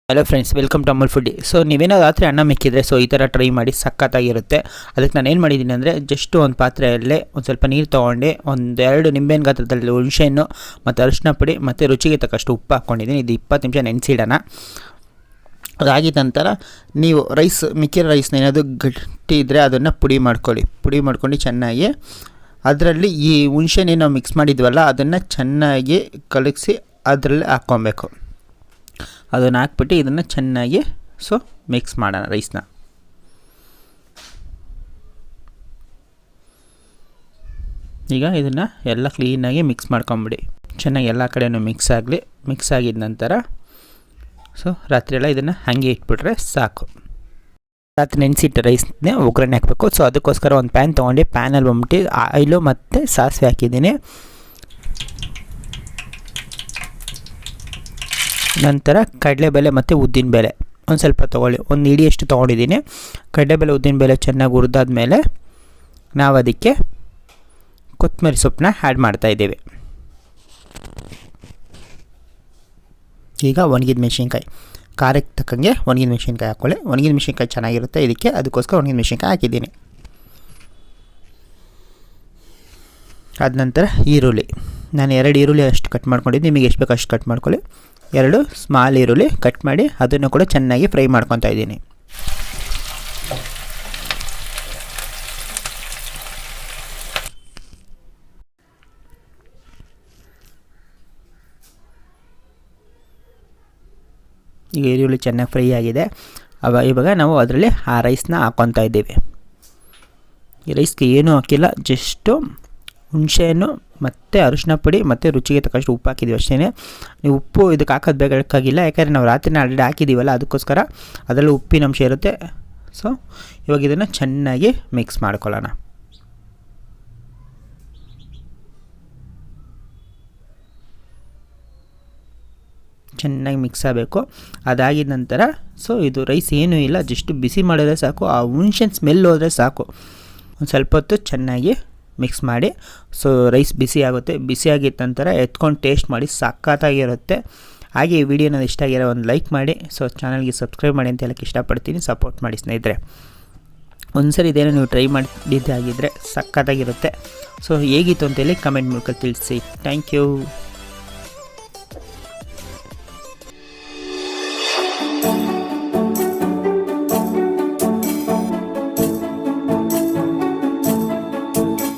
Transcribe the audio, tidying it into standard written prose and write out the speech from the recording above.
Hello friends, welcome to Amulfoodie. So ನೀವೇನೋ ರಾತ್ರಿ ಅನ್ನ ಮಿಕ್ಕಿದ್ರೆ ಸೊ ಈ ಥರ ಟ್ರೈ ಮಾಡಿ, ಸಖತ್ತಾಗಿರುತ್ತೆ. ಅದಕ್ಕೆ ನಾನು ಏನು ಮಾಡಿದ್ದೀನಿ ಅಂದರೆ, ಜಸ್ಟ್ ಒಂದು ಪಾತ್ರೆಯಲ್ಲೇ ಒಂದು ಸ್ವಲ್ಪ ನೀರು ತೊಗೊಂಡು ಒಂದೆರಡು ನಿಂಬೆಹಣ್ಣು ಗಾತ್ರದಲ್ಲಿ ಹುಣಸೆಹಣ್ಣು ಮತ್ತು ಅರಿಶಿನ ಪುಡಿ ಮತ್ತು ರುಚಿಗೆ ತಕ್ಕಷ್ಟು ಉಪ್ಪು ಹಾಕ್ಕೊಂಡಿದ್ದೀನಿ. ಇದು 20 ನಿಮಿಷ ನೆನೆಸಿಡೋಣ. ಅದಾಗಿದ್ದ ನಂತರ ನೀವು ಮಿಕ್ಕಿರೋ ರೈಸ್ನ ಏನಾದರೂ ಗಟ್ಟಿ ಇದ್ದರೆ ಅದನ್ನು ಪುಡಿ ಮಾಡ್ಕೊಂಡು ಚೆನ್ನಾಗಿ ಅದರಲ್ಲಿ ಈ ಹುಣಸೆಹಣ್ಣು ನಾವು ಮಿಕ್ಸ್ ಮಾಡಿದ್ವಲ್ಲ ಅದನ್ನು ಚೆನ್ನಾಗಿ ಕಲಗಿಸಿ ಅದರಲ್ಲಿ ಹಾಕ್ಕೊಬೇಕು. ಅದನ್ನು ಹಾಕ್ಬಿಟ್ಟು ಇದನ್ನು ಚೆನ್ನಾಗಿ ಮಿಕ್ಸ್ ಮಾಡೋಣ ರೈಸ್ನ. ಈಗ ಇದನ್ನು ಎಲ್ಲ ಕ್ಲೀನಾಗಿ ಮಿಕ್ಸ್ ಮಾಡ್ಕೊಂಬಿಡಿ. ಚೆನ್ನಾಗಿ ಎಲ್ಲ ಕಡೆಯೂ ಮಿಕ್ಸ್ ಆಗಿದ ನಂತರ ರಾತ್ರಿಯೆಲ್ಲ ಇದನ್ನು ಹಾಗೆ ಇಟ್ಬಿಟ್ರೆ ಸಾಕು. ರಾತ್ರಿ ನೆನೆಸಿಟ್ಟು ರೈಸ್ನೇ ಒಗ್ಗರಣೆ ಹಾಕಬೇಕು. ಸೊ ಅದಕ್ಕೋಸ್ಕರ ಒಂದು ಪ್ಯಾನ್ ತೊಗೊಂಡು ಪ್ಯಾನಲ್ಲಿ ಬಂದ್ಬಿಟ್ಟು ಆಯಿಲು ಮತ್ತು ಸಾಸಿವೆ ಹಾಕಿದ್ದೀನಿ. ನಂತರ ಕಡಲೆಬೇಳೆ ಮತ್ತು ಉದ್ದಿನಬೇಳೆ ಒಂದು ಸ್ವಲ್ಪ ತೊಗೊಳ್ಳಿ, ಒಂದು ಹಿಡಿಯಷ್ಟು ತೊಗೊಂಡಿದ್ದೀನಿ. ಕಡಲೆಬೇಳೆ ಉದ್ದಿನಬೇಳೆ ಚೆನ್ನಾಗಿ ಹುರಿದಾದ್ಮೇಲೆ ನಾವು ಅದಕ್ಕೆ ಕೊತ್ತಂಬರಿ ಸೊಪ್ಪನ್ನ ಆ್ಯಡ್ ಮಾಡ್ತಾಯಿದ್ದೀವಿ. ಈಗ ಒಣಗಿದ ಮೆಣಸಿನ್ಕಾಯಿ, ಖಾರಕ್ಕೆ ತಕ್ಕಂಗೆ ಒಣಗಿದ ಮೆಣಸಿನ್ಕಾಯಿ ಹಾಕ್ಕೊಳ್ಳಿ. ಒಣಗಿದ ಮೆಣಸಿನ್ಕಾಯಿ ಚೆನ್ನಾಗಿರುತ್ತೆ ಇದಕ್ಕೆ, ಅದಕ್ಕೋಸ್ಕರ ಒಣಗಿದ ಮೆಣಸಿನ್ಕಾಯಿ ಹಾಕಿದ್ದೀನಿ. ಅದ ನಂತರ ಈರುಳ್ಳಿ, ನಾನು 2 ಈರುಳ್ಳಿ ಅಷ್ಟು ಕಟ್ ಮಾಡ್ಕೊಂಡಿದ್ದು, ನಿಮಗೆ ಎಷ್ಟು ಬೇಕು ಅಷ್ಟು ಕಟ್ ಮಾಡ್ಕೊಳ್ಳಿ. 2 ಸ್ಮಾಲ್ ಈರುಳ್ಳಿ ಕಟ್ ಮಾಡಿ ಅದನ್ನು ಕೂಡ ಚೆನ್ನಾಗಿ ಫ್ರೈ ಮಾಡ್ಕೊತಾ ಇದ್ದೀನಿ. ಈಗ ಈರುಳ್ಳಿ ಚೆನ್ನಾಗಿ ಫ್ರೈ ಆಗಿದೆ. ಇವಾಗ ನಾವು ಅದರಲ್ಲಿ ಆ ರೈಸ್ನ ಹಾಕ್ಕೊತಾ ಇದ್ದೀವಿ. ಈ ರೈಸ್ಗೆ ಏನೂ ಹಾಕಿಲ್ಲ, ಜಸ್ಟು ಹುಣಸೆಹಣ್ಣು ಮತ್ತು ಅರಿಶಿನ ಪುಡಿ ಮತ್ತು ರುಚಿಗೆ ತಕ್ಕಷ್ಟು ಉಪ್ಪು ಹಾಕಿದ್ದೀವಿ ಅಷ್ಟೇ. ನೀವು ಉಪ್ಪು ಇದಕ್ಕೆ ಹಾಕೋದು ಬೇಕಾಗಿಲ್ಲ, ಯಾಕಂದರೆ ನಾವು ರಾತ್ರಿನ ಆಲ್ರೆಡಿ ಹಾಕಿದ್ದೀವಲ್ಲ, ಅದಕ್ಕೋಸ್ಕರ ಅದರಲ್ಲಿ ಉಪ್ಪಿನ ಅಂಶ ಇರುತ್ತೆ. ಸೊ ಇವಾಗ ಇದನ್ನು ಚೆನ್ನಾಗಿ ಮಿಕ್ಸ್ ಮಾಡ್ಕೊಳ್ಳೋಣ. ಚೆನ್ನಾಗಿ ಮಿಕ್ಸ್ ಆಗಬೇಕು. ಅದಾಗಿದ ನಂತರ ಇದು ರೈಸ್ ಏನೂ ಇಲ್ಲ, ಜಸ್ಟ್ ಬಿಸಿ ಮಾಡಿದ್ರೆ ಸಾಕು. ಆ ಹುಣಸೆಹಣ್ಣು ಸ್ಮೆಲ್ ಹೋದರೆ ಸಾಕು. ಒಂದು ಸ್ವಲ್ಪ ಹೊತ್ತು ಚೆನ್ನಾಗಿ ಮಿಕ್ಸ್ ಮಾಡಿ. ರೈಸ್ ಬಿಸಿ ಆಗುತ್ತೆ. ಬಿಸಿ ಆಗಿದ್ದ ನಂತರ ಎತ್ಕೊಂಡು ಟೇಸ್ಟ್ ಮಾಡಿ, ಸಖತ್ತಾಗಿರುತ್ತೆ. ಹಾಗೆ ಈ ವಿಡಿಯೋನ ಇಷ್ಟ ಆಗಿರೋ ಒಂದು ಲೈಕ್ ಮಾಡಿ. ಚಾನಲ್ಗೆ ಸಬ್ಸ್ಕ್ರೈಬ್ ಮಾಡಿ ಅಂತ ಹೇಳಕ್ಕೆ ಇಷ್ಟಪಡ್ತೀನಿ. ಸಪೋರ್ಟ್ ಮಾಡಿ ಸ್ನೇಹಿತರೆ. ಒಂದ್ಸರಿ ಇದೇನೋ ನೀವು ಟ್ರೈ ಮಾಡಿದ್ದಾಗಿದ್ದರೆ ಸಖತ್ತಾಗಿರುತ್ತೆ. ಹೇಗಿತ್ತು ಅಂತೇಳಿ ಕಮೆಂಟ್ ಮೂಲಕ ತಿಳಿಸಿ. Thank you.